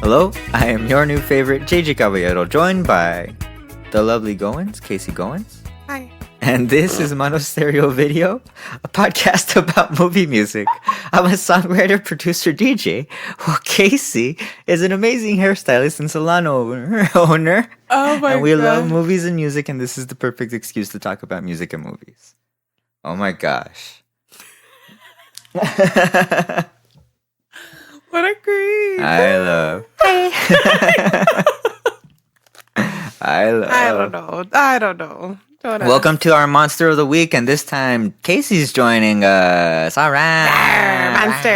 Hello, I am your new favorite, JJ Caballero, joined by the lovely Goins, Casey Goins. Hi. And this is Mono Stereo Video, a podcast about movie music. I'm a songwriter, producer, DJ, while Casey is an amazing hairstylist and salon owner. Oh my And we God. love movies and music, and this is the perfect excuse to talk about music and movies. Oh my gosh. What a creep. I love. I don't know. Don't Welcome to our Monster of the Week, and this time Casey's joining us. All right. Monster.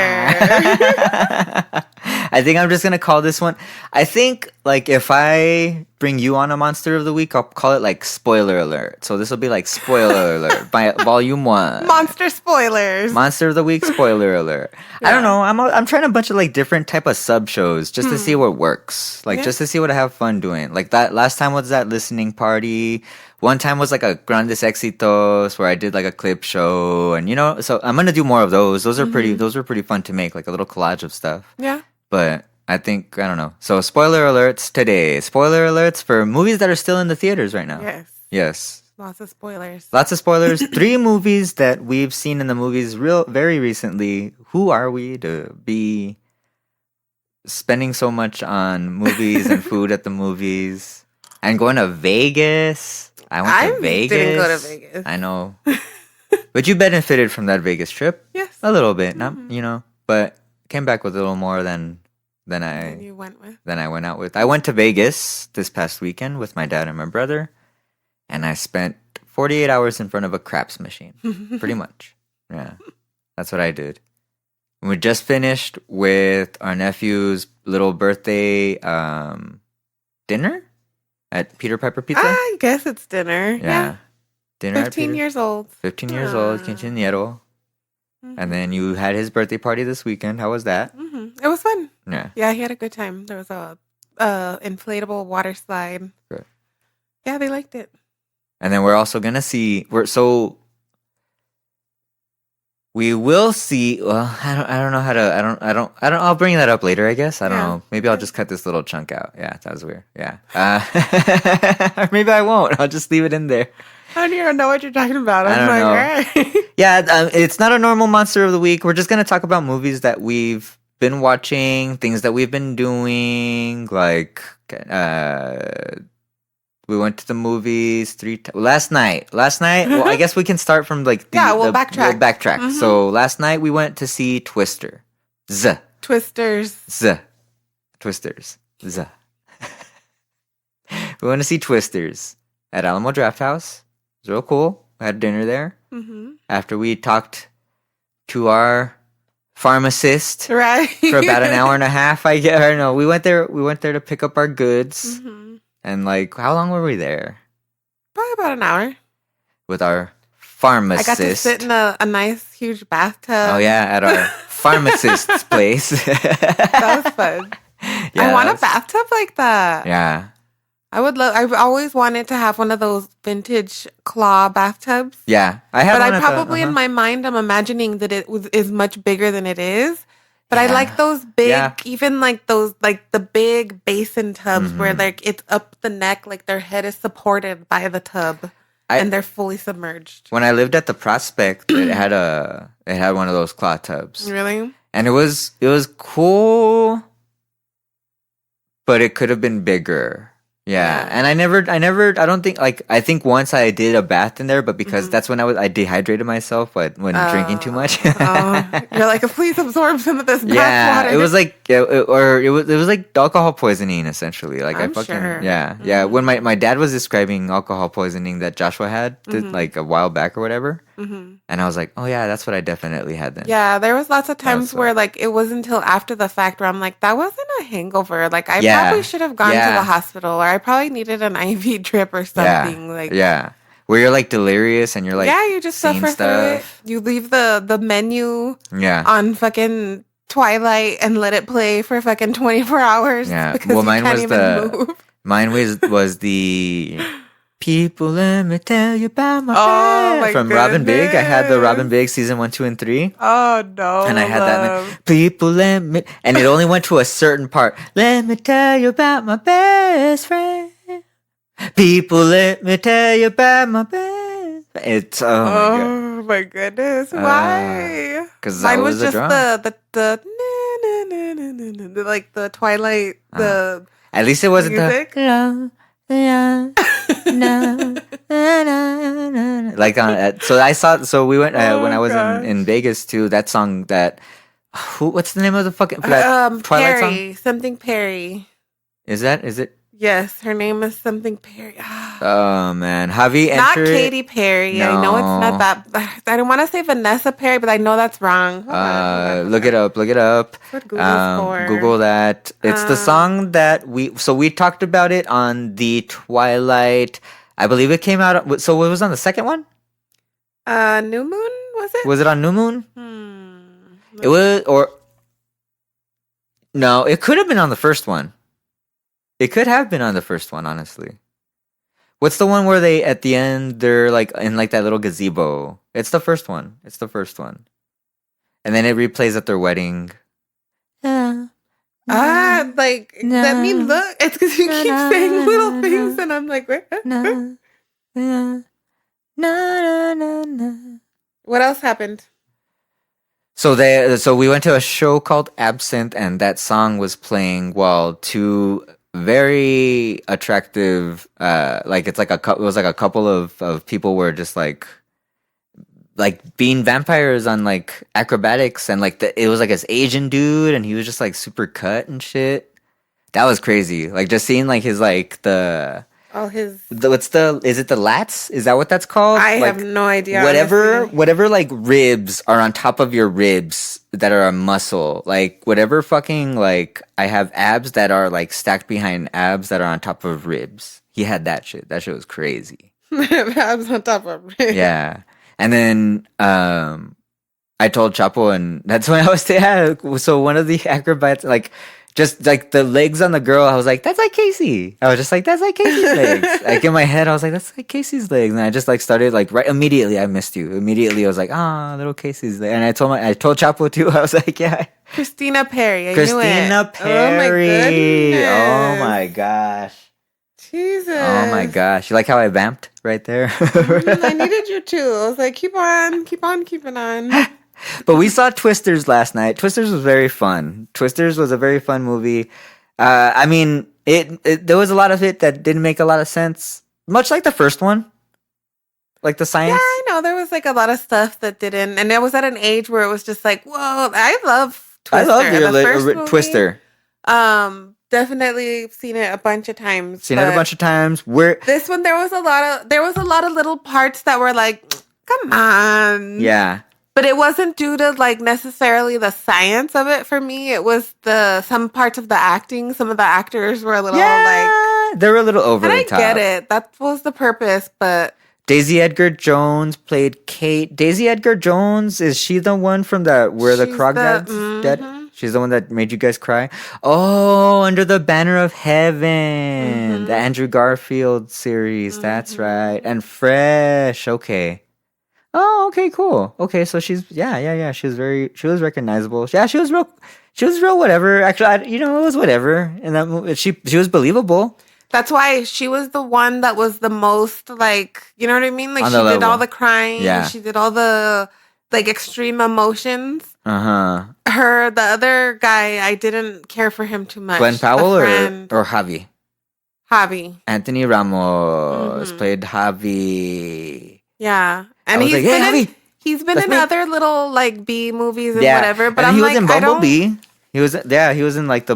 I think I'm just going to call this one. I think, like, if I bring you on a Monster of the Week, I'll call it, like, Spoiler Alert. So this will be, like, Spoiler Alert by Volume 1. Monster spoilers. Monster of the Week, Spoiler Alert. I don't know. I'm trying a bunch of, like, different type of sub-shows just to see what works. Like, just to see what I have fun doing. Like, that last time was that listening party. One time was like a Grandes Éxitos where I did like a clip show, and so I'm gonna do more of those. Those are those were pretty fun to make, like a little collage of stuff. Yeah. But I think, I don't know. So spoiler alerts today. Spoiler alerts for movies that are still in the theaters right now. Yes. Lots of spoilers. Lots of spoilers. 3 movies that we've seen in the movies very recently. Who are we to be spending so much on movies and food at the movies and going to Vegas? I went to Vegas. Didn't go to Vegas. I know. But you benefited from that Vegas trip. Yes. A little bit. Not, but came back with a little more than you went with. Than I went out with. I went to Vegas this past weekend with my dad and my brother, and I spent 48 hours in front of a craps machine. Pretty much. Yeah. That's what I did. We just finished with our nephew's little birthday dinner at Peter Piper Pizza. I guess it's dinner. Yeah. Dinner 15 years old. 15 years old, quinceañero. And then you had his birthday party this weekend. How was that? It was fun. Yeah. Yeah, he had a good time. There was a inflatable water slide. Good. Yeah, they liked it. And then we're also gonna see. We will see. Well, I don't know how to. I don't. I'll bring that up later. I guess I don't know. Maybe I'll just cut this little chunk out. Yeah, that was weird. Yeah. Or maybe I won't. I'll just leave it in there. I don't even know what you're talking about. I don't know. Right. Yeah, it's not a normal Monster of the Week. We're just gonna talk about movies that we've been watching, things that we've been doing. Like, we went to the movies last night. Well, I guess we can start from like we'll backtrack. We'll backtrack. So last night we went to see Twisters. Twisters. We went to see Twisters at Alamo Drafthouse. It was real cool. We had dinner there. After we talked to our pharmacist for about an hour and a half. I don't know. We went there to pick up our goods. And like, how long were we there? Probably about an hour. With our pharmacist. I got to sit in a nice, huge bathtub. Oh yeah, at our pharmacist's place. That was fun. Yeah, I want a bathtub like that. Yeah. I've always wanted to have one of those vintage claw bathtubs. Yeah, I have. But in my mind, I'm imagining that is much bigger than it is. But I like those big, even like those, like the big basin tubs where like it's up the neck, like their head is supported by the tub, and they're fully submerged. When I lived at the Prospect, it had one of those claw tubs. Really? And it was cool, but it could have been bigger. Yeah. And I don't think, like, I think once I did a bath in there, but because that's when I dehydrated myself when drinking too much. You're like, please absorb some of this bath water. It was like, it was like alcohol poisoning, essentially. Like, I'm sure. Yeah. When my dad was describing alcohol poisoning that Joshua had, like a while back or whatever, and I was like, oh yeah, that's what I definitely had then. Yeah, there was lots of times where like it wasn't until after the fact where I'm like, that wasn't a hangover. Like I probably should have gone to the hospital, or I probably needed an IV drip or something. Where you're like delirious and you're like, you just suffer through it. You leave the menu on fucking Twilight and let it play for fucking 24 hours. Yeah. Because mine was move. Mine was the People, let me tell you about my my from Robin Big. I had the Robin Big season 1, 2, and 3. Oh no! And I had that. People, let me, and it only went to a certain part. Let me tell you about my best friend. People, let me tell you about my best. It's my goodness! Why? Because mine was a just the like the Twilight At least it wasn't music. Like so I saw. So we went when I was in Vegas too. That song that what's the name of the fucking Twilight Perry, song? something Perry. Is it? Yes, her name is something Perry. Oh man, Javi not entered. Katy Perry. No. I know it's not that. I don't want to say Vanessa Perry, but I know that's wrong. Hold on. Look it up. What Google's for. Google that. It's the song that we talked about it on the Twilight. I believe it came out. So it was on the second one. New Moon was it? Was it on New Moon? It was, or no, it could have been on the first one. It could have been on the first one, honestly. What's the one where they, at the end, they're like in like that little gazebo? It's the first one. And then it replays at their wedding. Let me look. It's because you keep saying little things, and I'm like, what else happened? So we went to a show called Absinthe, and that song was playing while two very attractive, it was like a couple of people were just like being vampires on like acrobatics, and like it was like this Asian dude, and he was just like super cut and shit. That was crazy. Like just seeing like his like is it the lats? Is that what that's called? I have no idea. Whatever like ribs are on top of your ribs that are a muscle. Like whatever fucking like I have abs that are like stacked behind abs that are on top of ribs. He had that shit. That shit was crazy. Abs on top of ribs. Yeah. And then I told Chapo, and that's when I was so one of the acrobats like just like the legs on the girl, I was like, that's like Casey. I was just like, that's like Casey's legs. Like in my head, I was like, that's like Casey's legs. And I just like started like right immediately. I missed you. Immediately, I was like, little Casey's leg. And I told Chapo too. I was like, yeah. Christina Perry. Christina Perry. Oh my gosh. Jesus. Oh my gosh. You like how I vamped right there? I needed you too. I was like, keep on keeping on. But we saw Twisters last night. Twisters was very fun. Twisters was a very fun movie. I mean, there was a lot of it that didn't make a lot of sense. Much like the first one. Like the science. Yeah, I know. There was like a lot of stuff that didn't. And it was at an age where it was just like, whoa, I love Twister. I love Twister. Definitely seen it a bunch of times. This one, there was a lot of little parts that were like, come on. Yeah. But it wasn't due to like necessarily the science of it for me. It was some parts of the acting. Some of the actors were a little they were a little over the top. I get it. That was the purpose, but Daisy Edgar Jones played Kate. Daisy Edgar Jones, is she the one from the Krog Dad's dead? She's the one that made you guys cry? Oh, Under the Banner of Heaven. The Andrew Garfield series. That's right. And Fresh. Okay. Oh, okay, cool. Okay, so she's she was recognizable. Yeah, she was real whatever. Actually, it was whatever. And that movie, she was believable. That's why she was the one that was the most like, you know what I mean? Like she did all the crying. Yeah. She did all the like extreme emotions. The other guy, I didn't care for him too much. Glenn Powell or Javi? Javi. Anthony Ramos played Javi. Yeah. And he's been in other little like B movies and whatever. But he was in Bumblebee. He was in like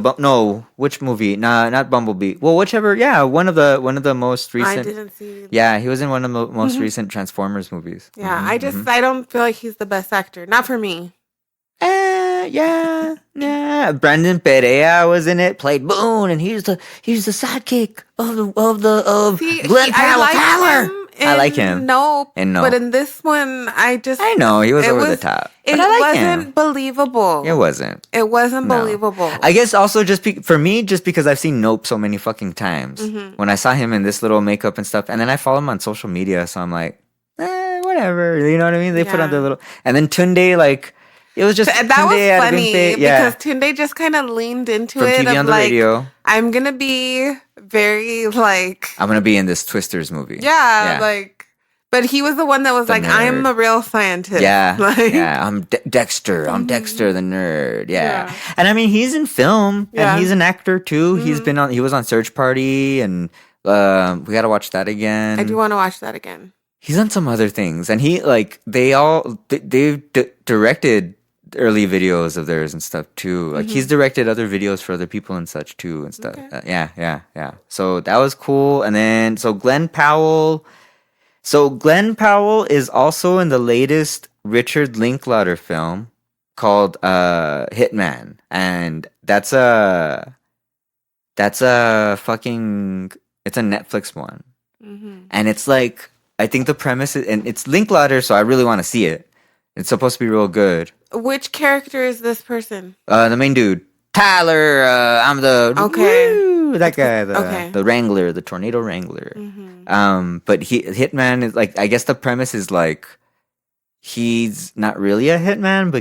which movie? Nah, not Bumblebee. Well, whichever. Yeah, one of the most recent. I didn't see. Yeah, he was in one of the most recent Transformers movies. Yeah, I don't feel like he's the best actor. Not for me. Yeah. Brandon Perea was in it. Played Boone, and he's the sidekick of Glenn Powell Tower. I like him. Nope. And no. But in this one, I know he was over the top. It wasn't believable. It wasn't. It wasn't believable. I guess also just for me, just because I've seen Nope so many fucking times. Mm-hmm. When I saw him in this little makeup and stuff, and then I follow him on social media, so I'm like, whatever. You know what I mean? They put on their little, and then Tunde, like, it was just that Tunde was funny because Tunde just kind of leaned into from it TV of on the like, radio. I'm gonna be very like, I'm gonna be in this Twisters movie. Yeah. Like, but he was the one that was like, nerd. I'm a real scientist. Yeah, like, I'm Dexter. I'm Dexter the nerd. Yeah. And I mean, he's in film and he's an actor too. Mm-hmm. He was on Search Party, and we gotta watch that again. I do want to watch that again. He's done some other things, and they've directed early videos of theirs and stuff too. Like he's directed other videos for other people and such too and stuff. Okay. Yeah. So that was cool. And then Glenn Powell. So Glenn Powell is also in the latest Richard Linklater film called Hitman, and it's a Netflix one, and it's like, I think the premise is, and it's Linklater, so I really want to see it. It's supposed to be real good. Which character is this person? The main dude, Tyler. I'm the that guy, the Wrangler, the tornado Wrangler. Mm-hmm. But Hitman is like, I guess the premise is like, he's not really a hitman,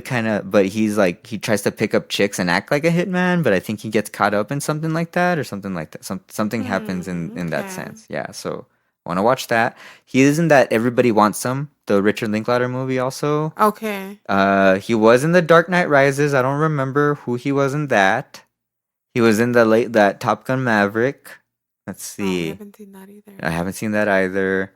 but he's like, he tries to pick up chicks and act like a hitman, but I think he gets caught up in something like that or something like that. Something happens in that sense. Yeah, so I want to watch that. He is in that Everybody Wants Some, the Richard Linklater movie also. Okay. He was in The Dark Knight Rises. I don't remember who he was in that. He was in that Top Gun Maverick. Let's see. I haven't seen that either. I haven't seen that either.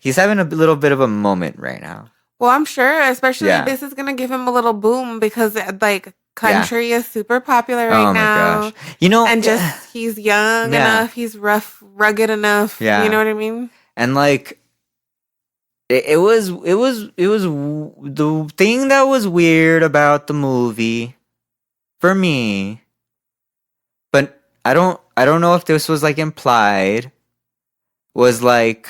He's having a little bit of a moment right now. Well, I'm sure, especially this is going to give him a little boom because like country is super popular right now. Oh my gosh. You know, and just he's young enough, he's rough, rugged enough. Yeah. You know what I mean? And like it was the thing that was weird about the movie for me, but I don't know if this was like implied, was like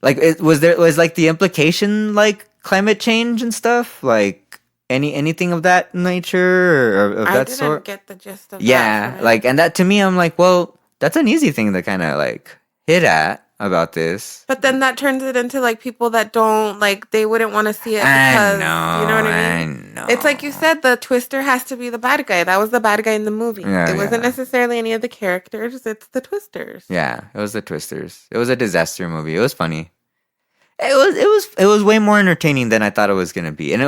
was the implication like climate change and stuff, like anything of that nature or of that sort? I didn't get the gist of that. Yeah, like, and that to me, I'm like, well, that's an easy thing to kind of like hit at about this. But then that turns it into like people that don't like, they wouldn't want to see it because, you know what I mean? I know. It's like you said, the twister has to be the bad guy. That was the bad guy in the movie. It wasn't necessarily any of the characters. It's the twisters. Yeah, it was the twisters. It was a disaster movie. It was funny. It was way more entertaining than I thought it was gonna be, and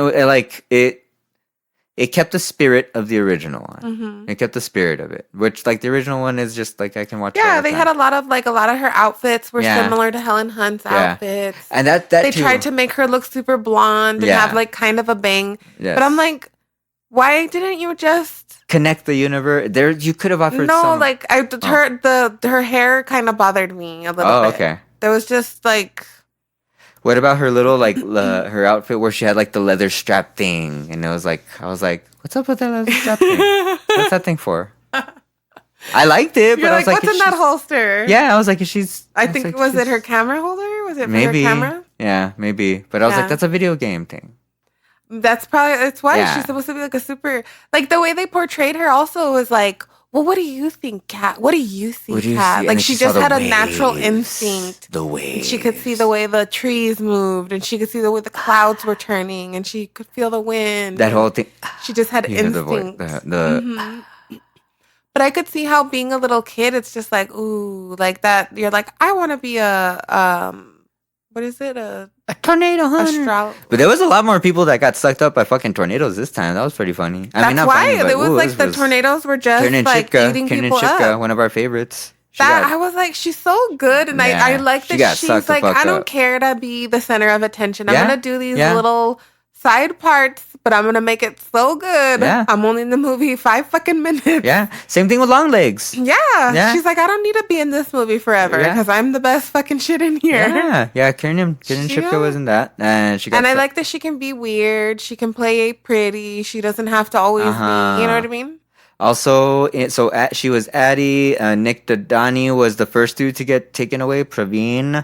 it kept the spirit of the original one. Mm-hmm. It kept the spirit of it, which like the original one is just like, I can watch. Yeah, they had a lot of her outfits were similar to Helen Hunt's outfits, and that they tried to make her look super blonde and have like kind of a bang. Yes. But I'm like, why didn't you just connect the universe? There, you could have offered. No, like her hair kind of bothered me a little bit. Okay. There was just like. What about her little like her outfit where she had like the leather strap thing, and I was like, what's up with that leather strap thing? What's that thing for? I liked it, but I was like, what's in that holster? Yeah, I was like, was it her camera holder? Was it for her camera? Yeah, maybe. But I was like, that's a video game thing. That's why she's supposed to be like a super, like the way they portrayed her also was like, well, what do you think, Kat? What do you see, Kat? Like, she just had a natural instinct. The waves. She could see the way the trees moved, and she could see the way the clouds were turning, and she could feel the wind. That whole thing. She just had instinct. Mm-hmm. But I could see how being a little kid, it's just like, ooh, like that. You're like, I want to be what is it? A tornado hunter. But there was a lot more people that got sucked up by fucking tornadoes this time. That was pretty funny. That's why it was like the tornadoes were just like eating people up. One of our favorites. I was like, she's so good, and I like that she's like, I don't care to be the center of attention. I'm gonna do these little side parts, but I'm gonna make it so good. Yeah. I'm only in the movie 5 fucking minutes. Yeah. Same thing with Longlegs. Yeah. She's like, I don't need to be in this movie forever because I'm the best fucking shit in here. Yeah. Kiernan Shipka was in that, and I like that she can be weird. She can play pretty. She doesn't have to always be. You know what I mean? Also, she was Addie. Nick Dodani was the first dude to get taken away. Praveen,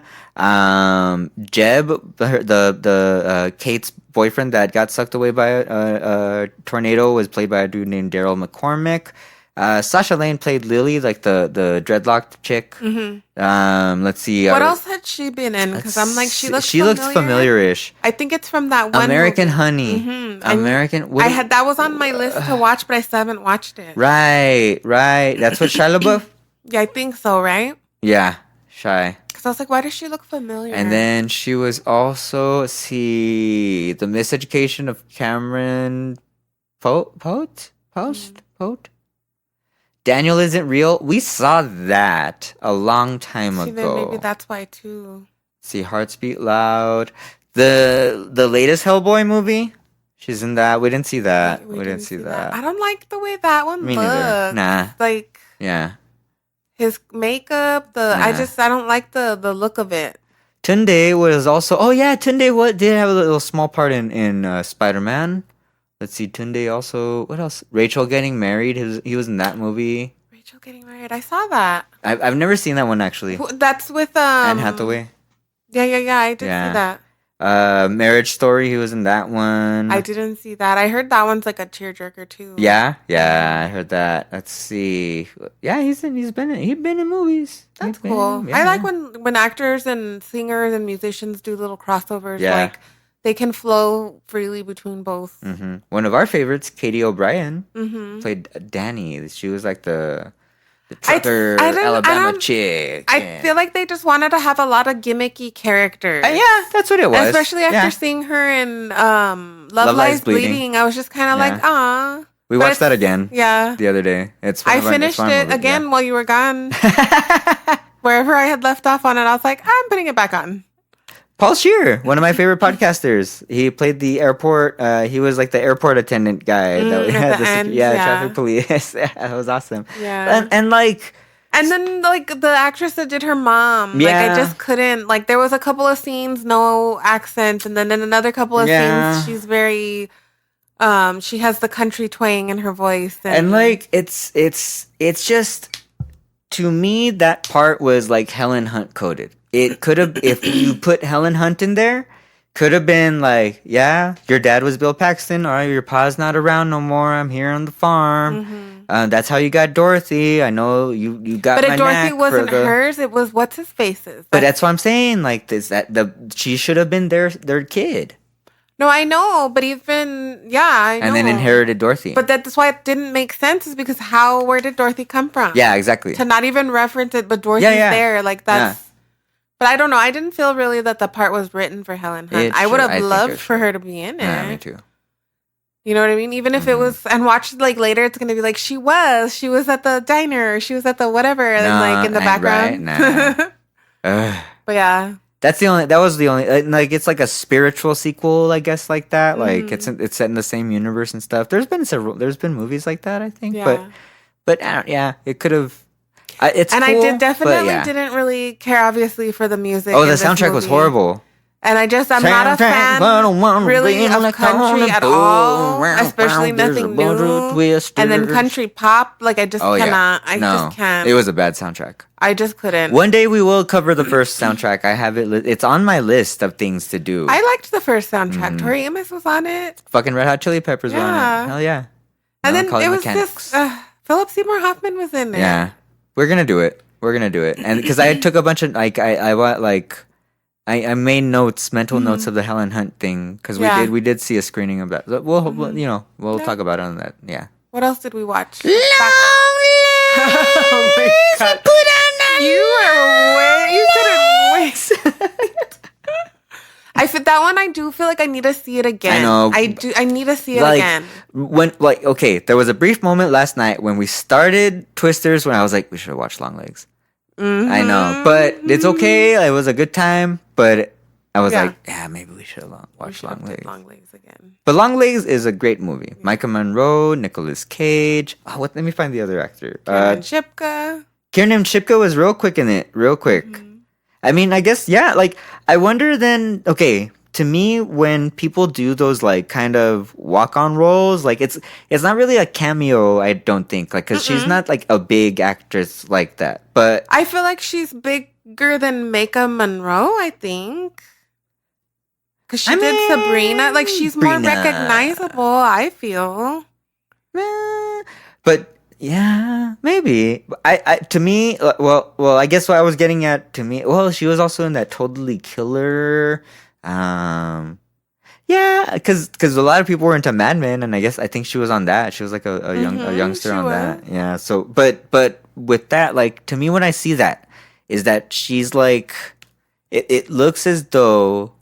Jeb, the Kate's boyfriend that got sucked away by a tornado, was played by a dude named Daryl McCormick. Sasha Lane played Lily, like the dreadlocked chick. Mm-hmm. Let's see. What else had she been in? Because I'm like, she looks familiar-ish. I think it's from that one American movie. Honey. Mm-hmm. American. That was on my list to watch, but I still haven't watched it. Right. That's what Shia LaBeouf. Yeah, I think so. Right? Yeah, Shy. Because I was like, why does she look familiar? And then she was also, The Miseducation of Cameron Post. Daniel Isn't Real. We saw that a long time ago. Then maybe that's why too. See, Hearts Beat Loud. The latest Hellboy movie. She's in that. We didn't see that. We didn't see that. I don't like the way that one looks. Neither. Nah. Like, yeah. His makeup. I don't like the look of it. Tunde was also. Oh yeah, Tunde did have a little small part in Spider-Man. Let's see, Tunde also. What else? Rachel Getting Married. He was in that movie. Rachel Getting Married. I saw that. I've never seen that one actually. That's with Anne Hathaway. Yeah. I did see that. Marriage Story. He was in that one. I didn't see that. I heard that one's like a tearjerker too. Yeah, I heard that. Let's see. Yeah, he's been in movies. That's cool. I like when actors and singers and musicians do little crossovers. Yeah. Like they can flow freely between both. Mm-hmm. One of our favorites, Katie O'Brien, played Danny. She was like the trucker Alabama chick. I feel like they just wanted to have a lot of gimmicky characters. Yeah, that's what it was. Especially after seeing her in Love Lies Bleeding. I was just kind of like, ah. We watched that again. Yeah. The other day. I finished it again while you were gone. Wherever I had left off on it, I was like, I'm putting it back on. Paul Scheer, one of my favorite podcasters. He played the airport. He was like the airport attendant guy. Traffic police. That was awesome. Yeah, and then like the actress that did her mom. Like I just couldn't. Like there was a couple of scenes, no accent, and then in another couple of scenes, she's very. She has the country twang in her voice, and like it's just, to me, that part was like Helen Hunt coded. It could have, if you put Helen Hunt in there, could have been like, yeah, your dad was Bill Paxton. All right, your pa's not around no more. I'm here on the farm. Mm-hmm. That's how you got Dorothy. I know you got. But if Dorothy wasn't hers, it was what's his face's. But that's what I'm saying. Like she should have been their kid. No, I know, but even I know. And then inherited Dorothy. But that's why it didn't make sense, is because where did Dorothy come from? Yeah, exactly. To not even reference it, but Dorothy's there, like that's. Yeah. But I don't know. I didn't feel really that the part was written for Helen Hunt. I would have loved for her to be in it. Yeah, me too. You know what I mean? Even if it was, and watch like later, it's gonna be like she was at the diner, or she was at the whatever, and like in the background. Right? Nah. But yeah, that was the only like it's like a spiritual sequel, I guess, like that. Like it's set in the same universe and stuff. There's been movies like that, I think. Yeah. But it could have. It's and cool, I didn't really care, obviously, for the music. Oh, the soundtrack was horrible. And I'm not a fan really of country at all, especially nothing new. And then country pop, like I just cannot. I just can't. It was a bad soundtrack. I just couldn't. One day we will cover the first soundtrack. I have it. It's on my list of things to do. I liked the first soundtrack. Tori Amos was on it. Fucking Red Hot Chili Peppers were on it. Hell yeah. And then it was just Philip Seymour Hoffman was in it. Yeah. We're gonna do it. And because I took a bunch of I made mental notes of the Helen Hunt thing, because we did see a screening of that. We'll talk about it on that. Yeah. What else did we watch? Longlegs. Oh my God. You couldn't wait. That one, I do feel like I need to see it again. I know. I need to see it again. There was a brief moment last night when we started Twisters when I was like, we should have watched Longlegs. Mm-hmm. I know, but it's okay. It was a good time, but I was like, maybe we should have watched Longlegs. Longlegs again. But Longlegs is a great movie. Yeah. Micah Monroe, Nicolas Cage. Let me find the other actor. Kiernan Shipka was real quick in it. Real quick. Mm-hmm. I mean, I guess, I wonder then, okay, to me, when people do those like kind of walk-on roles, like it's not really a cameo. I don't think, like, because she's not like a big actress like that. But I feel like she's bigger than Micah Monroe. I think because she did Sabrina. Like she's more recognizable. I feel. But yeah, maybe. I to me, well, I guess what I was getting at, to me, well, she was also in that Totally Killer. Yeah, because a lot of people were into Mad Men, and I think she was on that. She was like a youngster on that. Yeah. So, but with that, like, to me, when I see that, is that she's like, it looks as though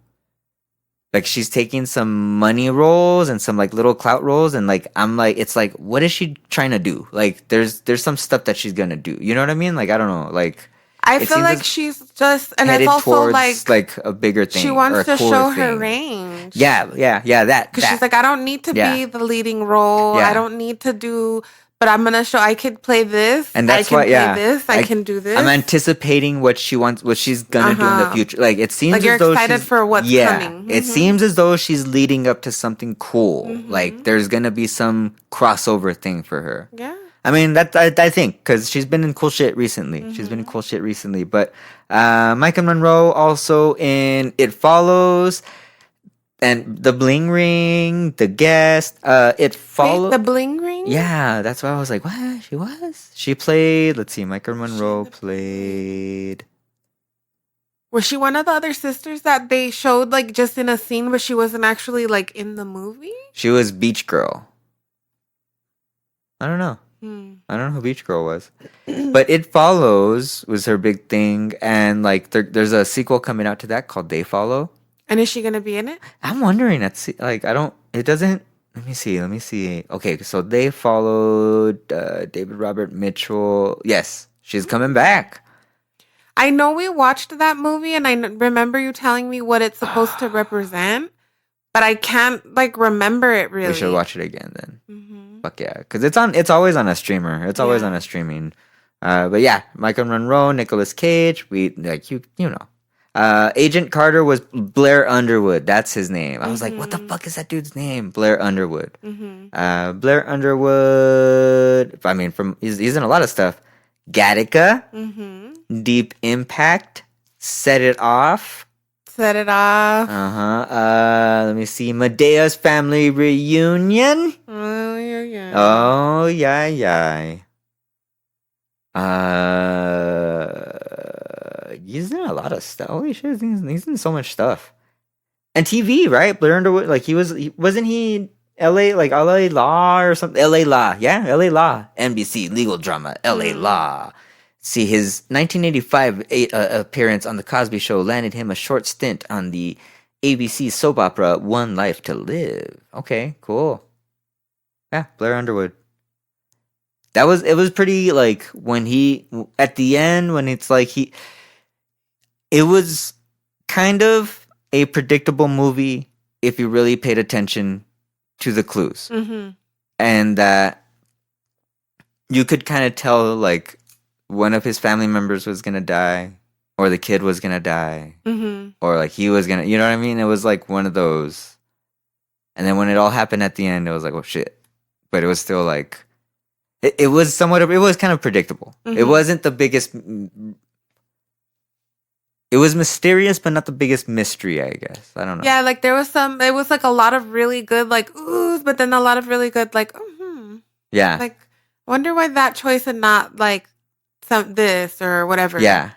like she's taking some money roles and some like little clout roles, and like I'm like, it's like, what is she trying to do? Like there's some stuff that she's gonna do. You know what I mean? Like I don't know. Like I feel like she's just, and it's also like a bigger thing. She wants to show her range. Yeah. That because she's like, I don't need to be the leading role. I don't need to do. But I'm gonna show I could play this, and that's I can play this, I can do this. I'm anticipating what she wants, what she's gonna do in the future. Like it seems like you're as though excited for what's coming. It seems as though she's leading up to something cool. Like there's gonna be some crossover thing for her. Yeah, I mean that I think because she's been in cool shit recently. She's been in cool shit recently. But Micah Monroe also in It Follows. And The Bling Ring, The Guest, It Follows. The Bling Ring? Yeah, that's why I was like, what? She was? She played, let's see, Micah Monroe played. Was she one of the other sisters that they showed like just in a scene, but she wasn't actually like in the movie? She was Beach Girl. I don't know. I don't know who Beach Girl was. But It Follows was her big thing. And like there's a sequel coming out to that called They Follow. And is she going to be in it? I'm wondering. Like, it doesn't. Let me see. Okay, so They Followed David Robert Mitchell. Yes, she's coming back. I know we watched that movie, and I remember you telling me what it's supposed to represent, but I can't, like, remember it really. We should watch it again then. Fuck yeah. Because it's always on a streamer. It's always on a streaming. But yeah, Michael Monroe, Nicolas Cage. We, like, you know. Agent Carter was Blair Underwood. That's his name. I was like, what the fuck is that dude's name? Blair Underwood. Blair Underwood. I mean, he's in a lot of stuff. Gattaca. Deep Impact. Set It Off. Let me see. Medea's Family Reunion. Oh, yeah. He's in a lot of stuff. Holy shit, he's in so much stuff. And TV, right? Blair Underwood, like wasn't he LA, like LA Law or something? LA Law, yeah, LA Law. NBC legal drama, LA Law. See, his 1985 appearance on The Cosby Show landed him a short stint on the ABC soap opera One Life to Live. Okay, cool. Yeah, Blair Underwood. It was pretty, like, when he, at the end, when it's like it was kind of a predictable movie if you really paid attention to the clues. And that you could kind of tell, like, one of his family members was going to die, or the kid was going to die, or, like, he was going to, you know what I mean? It was, like, one of those. And then when it all happened at the end, it was like, oh, shit. But it was still, like, it was kind of predictable. It wasn't the biggest... It was mysterious, but not the biggest mystery, I guess. I don't know. Yeah, like, it was like a lot of really good, like, oohs, but then a lot of really good, like, Yeah. Like, wonder why that choice and not, like, this or whatever. Yeah.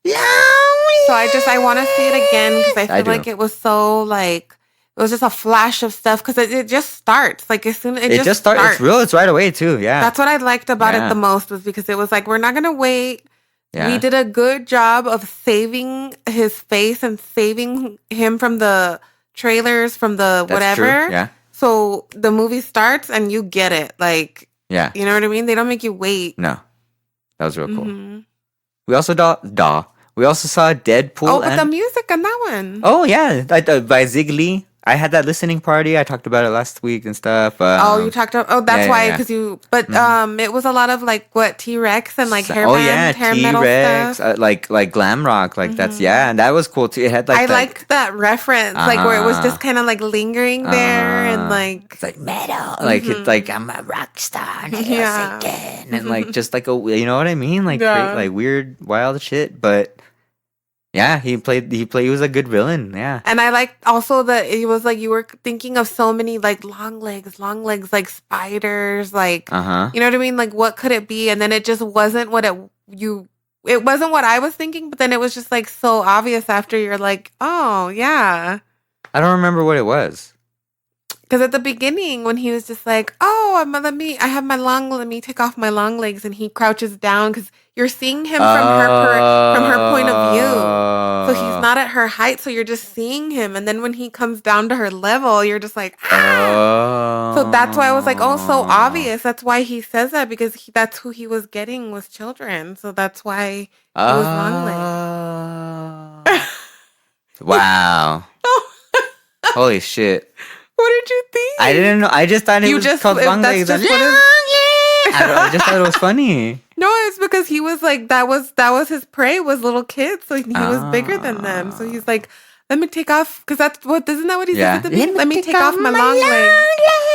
Yeah. So I want to see it again because I feel like it was so, like, it was just a flash of stuff because it just starts. Like, as soon as it just starts. It's real. It's right away, too. Yeah. That's what I liked about it the most, was because it was like, we're not going to wait. Yeah. We did a good job of saving his face and saving him from the trailers, from the whatever. True. Yeah. So the movie starts and you get it. Like, yeah. You know what I mean? They don't make you wait. No. That was real cool. We also we also saw Deadpool. Oh, but the music on that one. Oh, yeah. By Zig Lee. I had that listening party. I talked about it last week and stuff. You talked about. Oh, that's why, because you. But it was a lot of like what T-Rex and like hair band, hair metal T-Rex, stuff. like glam rock, like that's and that was cool too. It had like I liked that reference, like where it was just kind of like lingering there and like it's like metal, like it's like I'm a rock star, and Satan, and like just like you know what I mean, like like weird, wild shit, but. Yeah, he was a good villain, yeah. And I liked also that it was like you were thinking of so many like long legs, like spiders, like, you know what I mean? Like, what could it be? And then it just wasn't what it wasn't what I was thinking, but then it was just like so obvious after you're like, oh, yeah. I don't remember what it was. Because at the beginning, when he was just like, "Oh, let me take off my long legs," and he crouches down because you're seeing him from her point of view, so he's not at her height, so you're just seeing him, and then when he comes down to her level, you're just like, ah. So that's why I was like, oh, so obvious. That's why he says that because that's who he was getting was children, so that's why he was long legs. Wow! Holy shit! What did you think? I didn't know. I just thought it was called long legs. I just thought it was funny. No, it's because he was like that was his prey was little kids, so he was bigger than them. So he's like, let me take off because isn't that what he said at the beginning? Let me take off my long legs.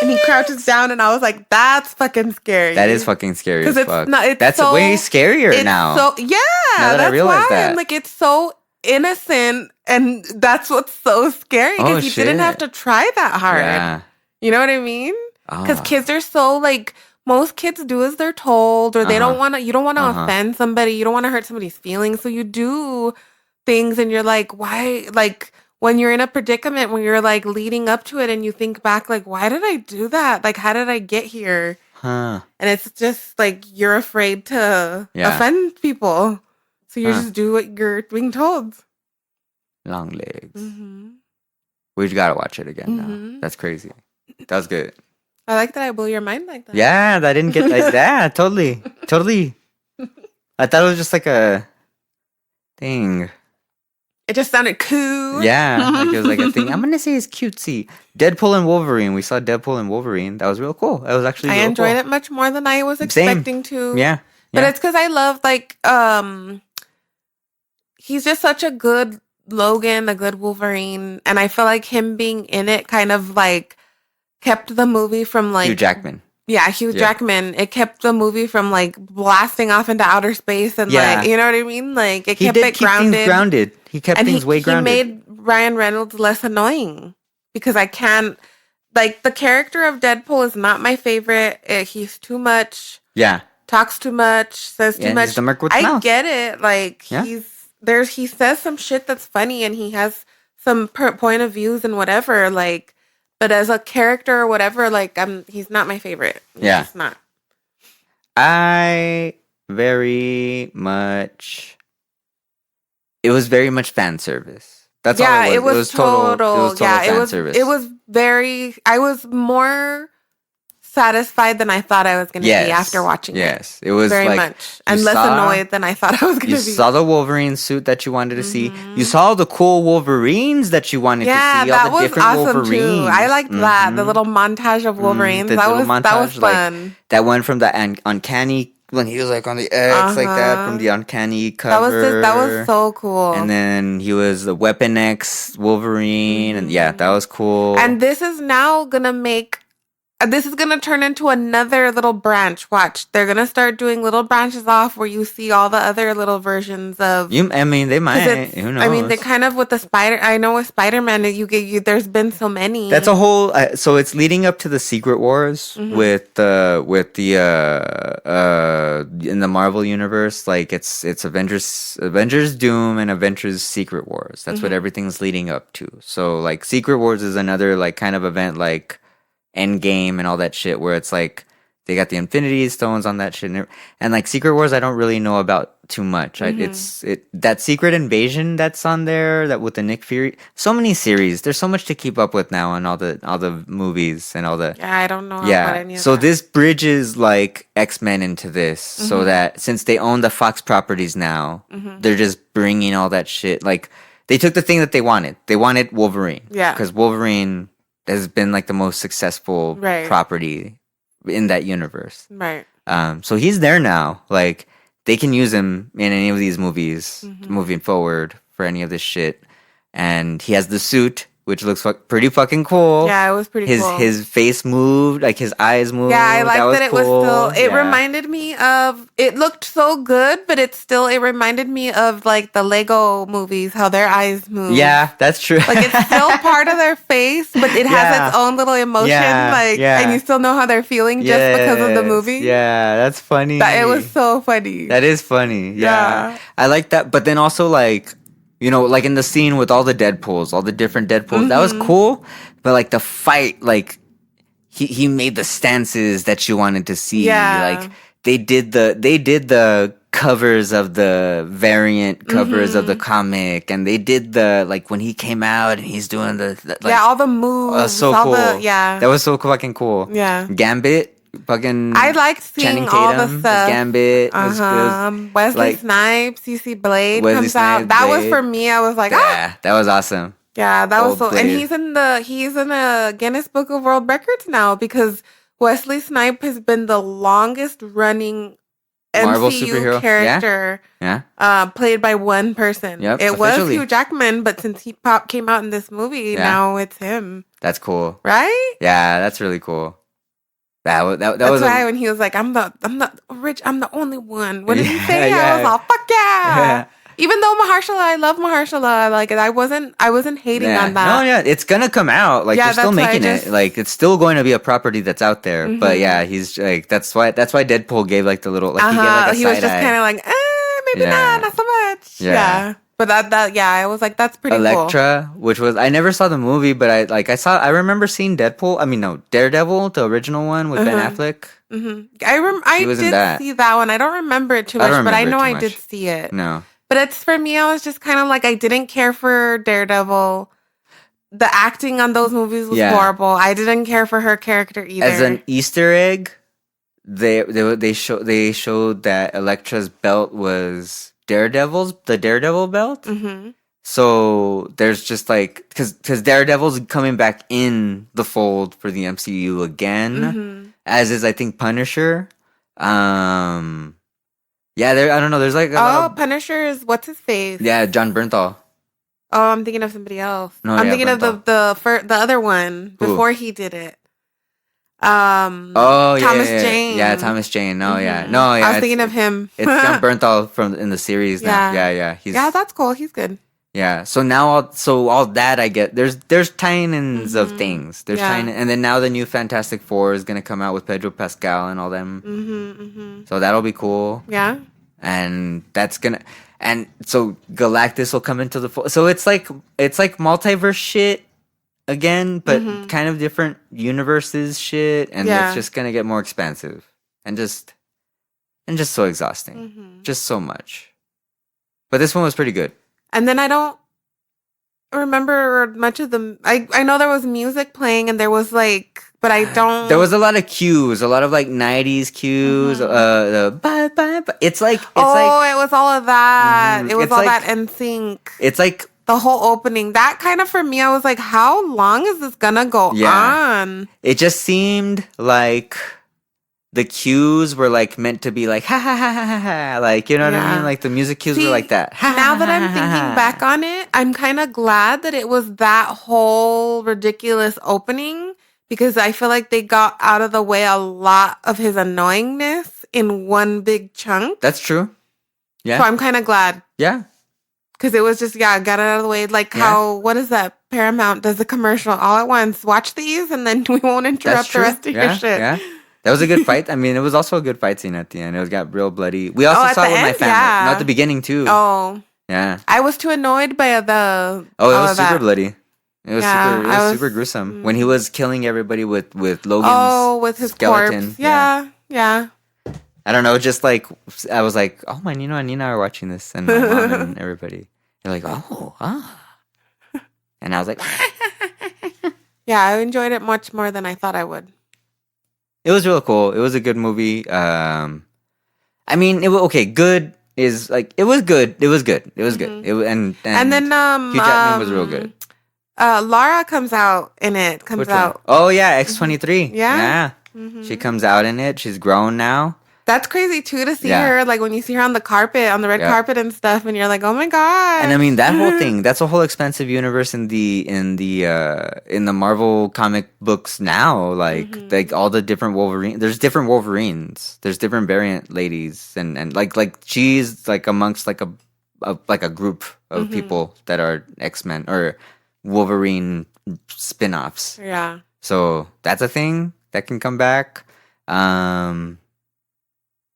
And he crouches down, and I was like, that's fucking scary. That is fucking scary as fuck. That's so, way scarier now. So yeah, now that I realize that. I'm like, it's so innocent, and that's what's so scary because he didn't have to try that hard. Yeah. You know what I mean? Because kids are so like most kids do as they're told, or they don't want to. You don't want to offend somebody. You don't want to hurt somebody's feelings, so you do things, and you're like, why? Like when you're in a predicament, when you're like leading up to it, and you think back, like, why did I do that? Like, how did I get here? And it's just like you're afraid to offend people. So you just do what you're being told. Long legs. We gotta watch it again now. That's crazy. That was good. I like that I blew your mind like that. Yeah, I didn't get like that. Totally. I thought it was just like a thing. It just sounded cool. Yeah, like it was like a thing. I'm gonna say it's cutesy. Deadpool and Wolverine. We saw Deadpool and Wolverine. That was real cool. It was actually. I enjoyed it much more than I was expecting to. Yeah. But it's because I love like he's just such a good Logan, a good Wolverine, and I feel like him being in it kind of like kept the movie from like Hugh Jackman. Yeah, Hugh Jackman. It kept the movie from like blasting off into outer space and like you know what I mean. Like it kept it grounded. He kept things way grounded. He made Ryan Reynolds less annoying because I can't like the character of Deadpool is not my favorite. He's too much. Yeah. Talks too much. Says too much. He's the merc with the mouth. Get it. Like he says some shit that's funny and he has some point of views and whatever. Like, but as a character or whatever, like he's not my favorite. He's just not. It was very much fan service. That's all it was. It was total fan service. It was very. I was more satisfied than I thought I was going to be after watching it. Yes, it was very like, much. And less annoyed than I thought I was going to be. You saw the Wolverine suit that you wanted to see. You saw all the cool Wolverines that you wanted to see. Yeah, that was awesome Wolverines. Too. I liked that. The little montage of Wolverines. That was fun. Like, that went from the uncanny when he was like on the X like that from the uncanny cover. That was so cool. And then he was the Weapon X Wolverine, and that was cool. And this is now gonna make. This is going to turn into another little branch. Watch. They're going to start doing little branches off where you see all the other little versions of... I mean, they might. Who knows? I mean, they're kind of with the Spider... I know with Spider-Man, there's been so many. That's a whole... so it's leading up to the Secret Wars with the in the Marvel universe. Like, it's Avengers Doom and Avengers Secret Wars. That's what everything's leading up to. So, like, Secret Wars is another, like, kind of event, like... Endgame and all that shit where it's like they got the Infinity Stones on that shit and like Secret Wars I don't really know about too much. It's that Secret Invasion that's on there that with the Nick Fury, so many series. There's so much to keep up with now and all the movies and all the I don't know about any of so that. This bridges like X-Men into this so that since they own the Fox properties now they're just bringing all that shit like they took the thing that they wanted. They wanted Wolverine. Yeah. Because Wolverine has been like the most successful property in that universe. Right. So he's there now. Like, they can use him in any of these movies moving forward for any of this shit. And he has the suit, which looks pretty fucking cool. Yeah, it was pretty cool. His face moved, like his eyes moved. Yeah, I liked that it was still... It Yeah. reminded me of... It looked so good, but it reminded me of like the Lego movies, how their eyes move. Yeah, that's true. Like, it's still part of their face, but it has its own little emotion. And you still know how they're feeling just because of the movie. Yeah, that's funny. It was so funny. That is funny. Yeah. I like that. But then also, like... You know, like in the scene with all the Deadpools, all the different Deadpools, that was cool. But like the fight, like he made the stances that you wanted to see. Yeah. Like they did the covers of the variant covers of the comic, and they did the like when he came out and he's doing the like, all the moves. That was so cool. That was so fucking cool. Yeah. Gambit. Fucking I liked seeing all the stuff. Gambit. Was Wesley Snipes, you see Blade Wesley comes Snipes, out. That was Blade. for me. I was like, yeah, that was awesome. Yeah, that was so. Blade. And he's in a Guinness Book of World Records now because Wesley Snipes has been the longest running Marvel MCU superhero character. Yeah. Played by one person. Yep, it officially. was Hugh Jackman, but since he came out in this movie, now it's him. That's cool. Right? Yeah, that's really cool. That's was why when he was like, I'm the rich, I'm the only one. What did he say? I was all, fuck yeah. Even though I love Mahershala, like I wasn't hating on that. No, yeah, it's gonna come out. Like they're still making it. Like it's still going to be a property that's out there. But yeah, he's like that's why Deadpool gave like the little like he gave like a he was just kind of like, maybe not so much. Yeah. But I was like, that's pretty Elektra, cool. which was I never saw the movie, but I remember seeing Deadpool. I mean, no, Daredevil, the original one with Ben Affleck. I did see that one. I don't remember it too much, but I know I did see it. No, but it's for me. I was just kind of like, I didn't care for Daredevil. The acting on those movies was horrible. I didn't care for her character either. As an Easter egg, they showed that Elektra's belt was the Daredevil belt. So there's just like because Daredevil's coming back in the fold for the MCU again, as is I think Punisher. I don't know. There's like Punisher is what's his face? Yeah, John Bernthal. Oh, I'm thinking of somebody else. No, I'm thinking of the other one before he did it. Thomas Jane. Yeah, Thomas Jane. No, I was thinking of him. It's John Bernthal in the series now. Yeah. That's cool. He's good. Yeah. So now, all that I get. There's tie-ins of things. There's and then now the new Fantastic Four is gonna come out with Pedro Pascal and all them. So that'll be cool. Yeah. And that's gonna. And so Galactus will come into the fold. So it's like multiverse shit. Again, but kind of different universes shit, and it's just gonna get more expensive and just so exhausting, just so much. But this one was pretty good. And then I don't remember much of the. I know there was music playing, and there was like, but I don't. There was a lot of cues, a lot of like '90s cues. It's like it was all of that. It was all that NSYNC. It's like. The whole opening, that kind of for me, I was like, how long is this gonna go on? It just seemed like the cues were like meant to be like, ha ha ha ha ha, like, you know what I mean? Like the music cues were like that. Now that I'm thinking back on it, I'm kind of glad that it was that whole ridiculous opening because I feel like they got out of the way a lot of his annoyingness in one big chunk. That's true. Yeah. So I'm kind of glad. Yeah. Because it was just, got it out of the way. Like how, what is that? Paramount does a commercial all at once. Watch these and then we won't interrupt the rest of your shit. Yeah. That was a good fight. I mean, it was also a good fight scene at the end. It got real bloody. We also saw it with my family. Not at the beginning, too. Oh. Yeah. I was too annoyed by the... Oh, it was super bloody. It was super gruesome. When he was killing everybody with Logan's with his skeleton. Corpse. Yeah. I don't know, just like, I was like, oh, my Nino and Nina are watching this, and my mom and everybody. They're like, And I was like, yeah, I enjoyed it much more than I thought I would. It was real cool. It was a good movie. I mean, good. is like it was good. It was good. It was good. And then Hugh Jackman was real good. Laura comes out in it. Comes Which out. one? Oh yeah, X-23. Yeah. She comes out in it. She's grown now. That's crazy too to see her, like when you see her on the carpet, on the red carpet and stuff, and you're like, oh my god. And I mean that whole thing, that's a whole expansive universe in the Marvel comic books now. Like all the different Wolverine, there's different Wolverines, there's different variant ladies, and like she's like amongst like a group of people that are X-Men or Wolverine spin-offs. Yeah. So that's a thing that can come back.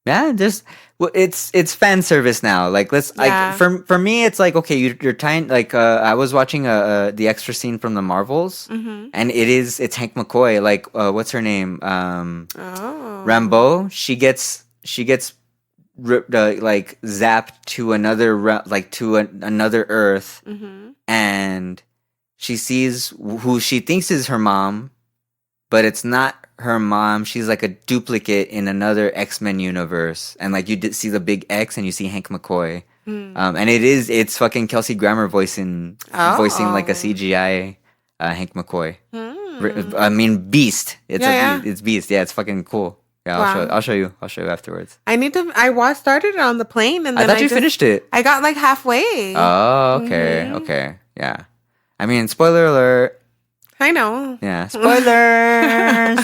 Yeah, it's fan service now. Like for me, it's like okay, you're trying. Like I was watching the extra scene from the Marvels, and it's Hank McCoy. Like what's her name? Rambeau. She gets like zapped to another Earth, and she sees who she thinks is her mom, but it's not her mom. She's like a duplicate in another X-Men universe, and like you did see the big X and you see Hank McCoy, and it's fucking Kelsey Grammer voicing like a CGI Hank McCoy. I mean Beast. It's Beast. Yeah, it's fucking cool. Yeah, I'll show you afterwards. I started it on the plane and then I thought you finished it. I got like halfway. Oh, okay, okay, yeah. I mean, spoiler alert. I know. Yeah,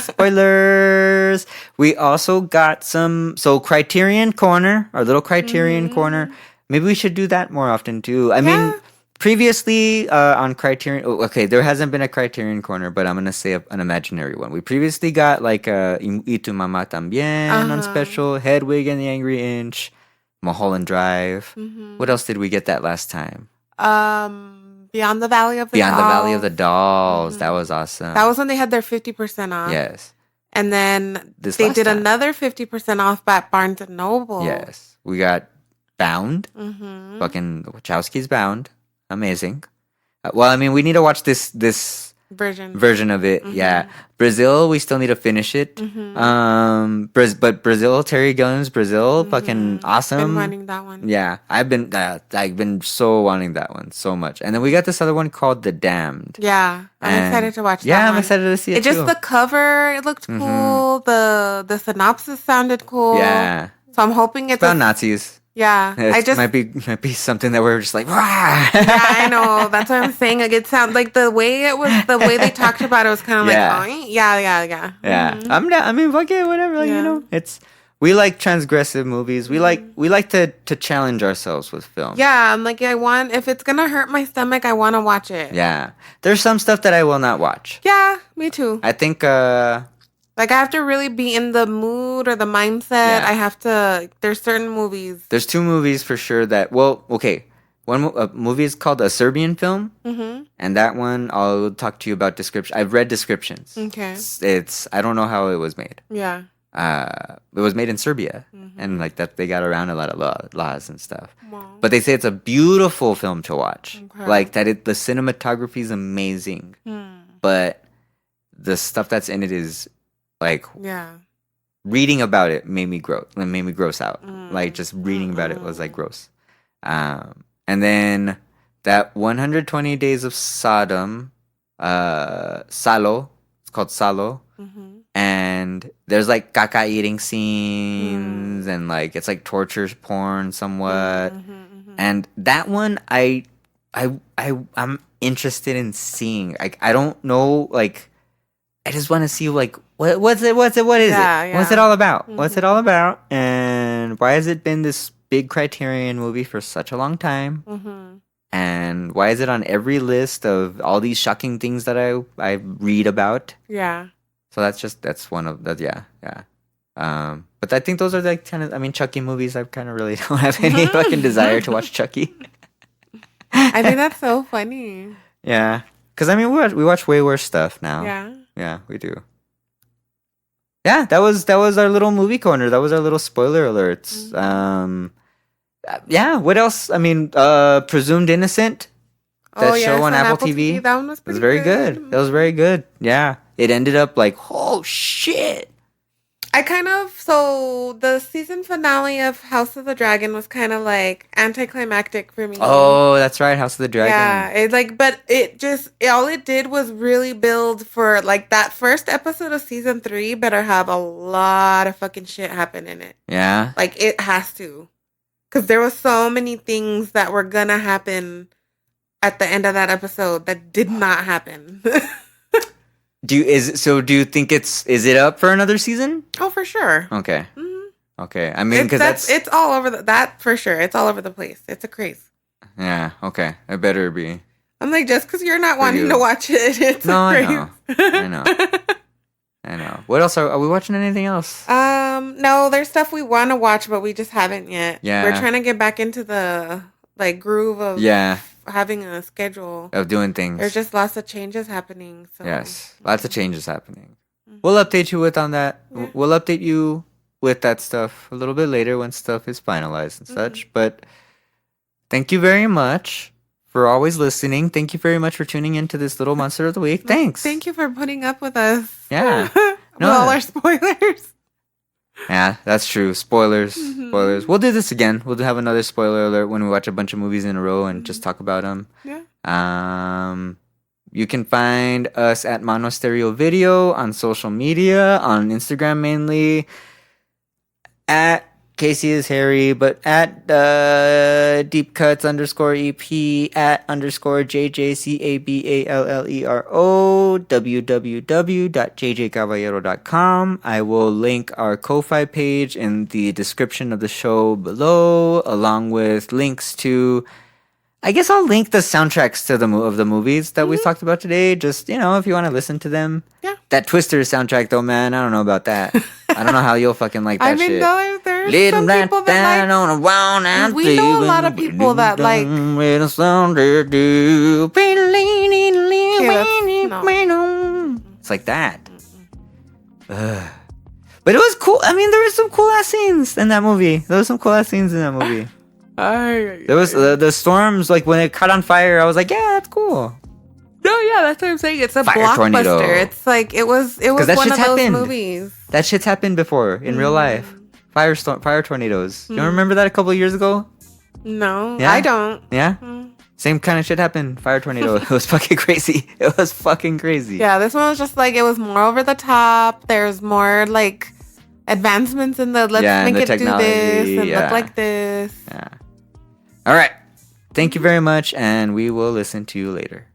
spoilers. We also got Criterion Corner, our little Criterion Corner. Maybe we should do that more often too. I mean, previously on Criterion, okay, there hasn't been a Criterion Corner, but I'm gonna say an imaginary one. We previously got like Y Tu Mamá También on special, Hedwig and the Angry Inch, Mulholland Drive. What else did we get that last time? Beyond the Valley of the Dolls. That was awesome. That was when they had their 50% off. Yes. And then they did another 50% off at Barnes & Noble. Yes. We got Bound. Fucking Wachowski's Bound. Amazing. Well, I mean, we need to watch this version of it. Yeah. Brazil, we still need to finish it. But Brazil, Terry Gilliam's Brazil, fucking awesome. Been wanting that one. Yeah, I've been so wanting that one so much. And then we got this other one called The Damned. Yeah, I'm excited to watch that. Yeah, I'm excited to see it too. Just the cover, it looked cool. The synopsis sounded cool. Yeah. So I'm hoping it's about Nazis. Yeah, it might be something that we're just like, Wah! Yeah, I know. That's what I'm saying. Like, it sounds like the way they talked about it was kind of like, oh, yeah. I mean, fuck it, whatever. Like, you know, we like transgressive movies. We like to challenge ourselves with film. Yeah, I'm like, if it's gonna hurt my stomach, I want to watch it. Yeah, there's some stuff that I will not watch. Yeah, me too. I think. Like, I have to really be in the mood or the mindset. Yeah. There's certain movies. There's two movies for sure that, well, okay. One movie is called A Serbian Film. And that one, I'll talk to you about description. I've read descriptions. Okay. I don't know how it was made. Yeah. It was made in Serbia. And like that, they got around a lot of laws and stuff. Wow. But they say it's a beautiful film to watch. Okay. Like that, the cinematography is amazing. But the stuff that's in it is, like, reading about it made me gross out. Like, just reading about it was like gross. And then that 120 Days of Sodom, Salo, it's called Salo. And there's like caca eating scenes and like it's like torture porn somewhat. And that one I'm interested in seeing. Like, I don't know, like, I just want to see like what is it? What's it all about? What's it all about? And why has it been this big Criterion movie for such a long time? And why is it on every list of all these shocking things that I read about? Yeah. So that's one of the but I think those are like kind of, I mean, Chucky movies. I kind of really don't have any fucking desire to watch Chucky. I think that's so funny. Yeah, because I mean we watch way worse stuff now. Yeah. Yeah, we do. Yeah, that was our little movie corner. That was our little spoiler alerts. Yeah, what else? I mean, Presumed Innocent. That show on Apple TV. That one was very good. That was very good. Yeah. It ended up like, oh shit. So the season finale of House of the Dragon was kind of like anticlimactic for me. Oh, that's right, House of the Dragon. Yeah, but all it did was really build for like that first episode of season 3 better have a lot of fucking shit happen in it. Yeah. Like it has to. Because there were so many things that were gonna happen at the end of that episode that did not happen. Do you think is it up for another season? Oh, for sure. Okay. Mm-hmm. Okay. I mean, because it's all over that for sure. It's all over the place. It's a craze. Yeah. Okay. It better be. I'm like, just because you're not wanting to watch it, it's no, a craze. I know. I know. What else are we watching? Anything else? No. There's stuff we want to watch, but we just haven't yet. Yeah. We're trying to get back into the like groove of having a schedule of doing things. There's just lots of changes happening. So. Yes, lots of changes happening. Mm-hmm. We'll update you on that. Yeah. We'll update you with that stuff a little bit later when stuff is finalized and such. But thank you very much for always listening. Thank you very much for tuning into this little Monster of the Week. Thanks. Thank you for putting up with us. Yeah. With all our spoilers. Yeah, that's true. Spoilers. Spoilers. We'll do this again. We'll have another spoiler alert when we watch a bunch of movies in a row and just talk about them. Yeah. You can find us at Monostereo Video on social media, on Instagram mainly, at Casey is Harry, but at Deep Cuts _EP, at _JJCABALLERO, www.jjcaballero.com. I will link our Ko-Fi page in the description of the show below, along with links to... I guess I'll link the soundtracks to the movies that we talked about today. Just, if you want to listen to them. Yeah. That Twister soundtrack, though, man, I don't know about that. I don't know how you'll fucking like that shit. There's some people that like... We know a lot of people that like... It's like that. But it was cool. I mean, there were some cool ass scenes in that movie. There was the storms, like when it caught on fire, I was like, yeah, that's cool. No, yeah, that's what I'm saying. It's a fire blockbuster. Tornado. It's like it was one of those movies. That shit's happened before in real life. Fire tornadoes. You don't remember that a couple of years ago? No, yeah? I don't. Yeah? Same kind of shit happened. Fire tornado. It was fucking crazy. It was fucking crazy. Yeah, this one was just like, it was more over the top. There's more like advancements in the make it do this and look like this. Yeah. All right. Thank you very much, and we will listen to you later.